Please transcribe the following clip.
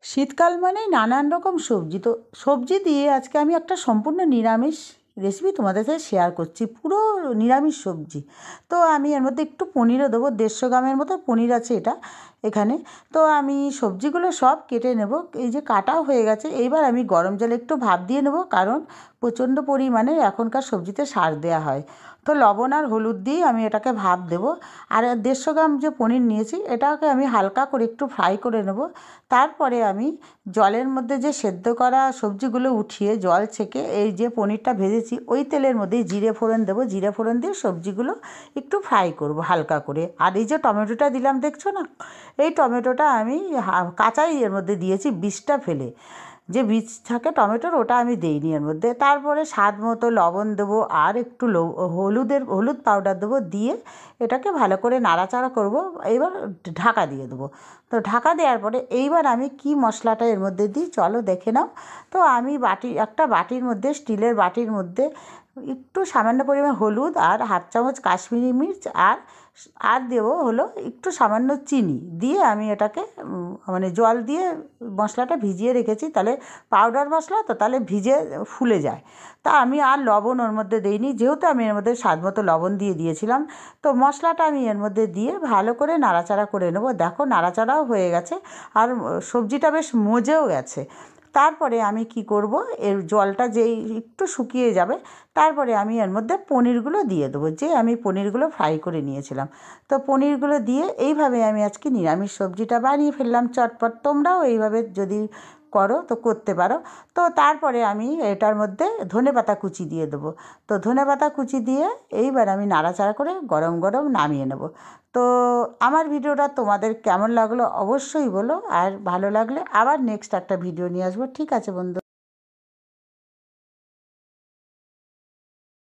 শীতকাল মানেই নানান রকম সবজি। তো সবজি দিয়ে আজকে আমি একটা সম্পূর্ণ নিরামিষ রেসিপি তোমাদের সাথে শেয়ার করছি, পুরো নিরামিষ সবজি। তো আমি এর মধ্যে একটু পনিরও দেবো, 150 গ্রামের মতো পনির আছে এটা এখানে। তো আমি সবজিগুলো সব কেটে নেব, এই যে কাটাও হয়ে গেছে। এইবার আমি গরম জলে একটু ভাপ দিয়ে নেব, কারণ প্রচণ্ড পরিমাণে এখনকার সবজিতে সার দেওয়া হয়। তো লবণ আর হলুদ দিয়েই আমি এটাকে ভাপ দেবো। আর 150 গ্রাম যে পনির নিয়েছি এটাকে আমি হালকা করে একটু ফ্রাই করে নেব। তারপরে আমি জলের মধ্যে যে সেদ্ধ করা সবজিগুলো উঠিয়ে জল ছেঁকে এই যে পনিরটা ভেজেছি ওই তেলের মধ্যেই জিরে ফোড়ন দেবো। জিরে ফোড়ন দিয়ে সবজিগুলো একটু ফ্রাই করব হালকা করে। আর এই যে টমেটোটা দিলাম দেখছো না, এই টমেটোটা আমি কাঁচাই এর মধ্যে দিয়েছি, বীজটা ফেলে। যে বীজ থাকে টমেটোর ওটা আমি দিইনি এর মধ্যে। তারপরে স্বাদ মতো লবণ দেবো আর একটু হলুদ পাউডার দেবো, দিয়ে এটাকে ভালো করে নাড়াচাড়া করব। এবার ঢাকা দিয়ে দেবো। তো ঢাকা দেওয়ার পরে এইবার আমি কি মশলাটা এর মধ্যে দিই চলো দেখে নাও। তো আমি একটা বাটির মধ্যে, স্টিলের বাটির মধ্যে একটু সামান্য পরিমাণ হলুদ আর হাফ চামচ কাশ্মীরি মির্চ আর দেবো হলো একটু সামান্য চিনি দিয়ে আমি এটাকে মানে জল দিয়ে মশলাটা ভিজিয়ে রেখেছি, তাহলে পাউডার মশলা তো তাহলে ভিজে ফুলে যায়। তা আমি আর লবণ ওর মধ্যে দিইনি, যেহেতু আমি এর মধ্যে স্বাদ মতো লবণ দিয়ে দিয়েছিলাম। তো মশলাটা আমি এর মধ্যে দিয়ে ভালো করে নাড়াচাড়া করে নেব। দেখো নাড়াচাড়াও হয়ে গেছে আর সবজিটা বেশ মজেও গেছে। তারপরে আমি কি করব, এর জলটা যেই একটু শুকিয়ে যাবে তারপরে আমি এর মধ্যে পনিরগুলো দিয়ে দেবো, যে আমি পনিরগুলো ফ্রাই করে নিয়েছিলাম। তো পনিরগুলো দিয়ে এইভাবে আমি আজকে নিরামিষ সবজিটা বানিয়ে ফেললাম চটপট। তোমরাও এইভাবে যদি করো তো করতে পারো। তো তারপরে আমি এটার মধ্যে ধনেপাতা কুচি দিয়ে দেবো। তো ধনেপাতা কুচি দিয়ে এইবার আমি নাড়াচাড়া করে গরম গরম নামিয়ে নেব। তো আমার ভিডিওটা তোমাদের কেমন লাগলো অবশ্যই বলো, আর ভালো লাগলে আবার নেক্সট একটা ভিডিও নিয়ে আসবো। ঠিক আছে বন্ধু।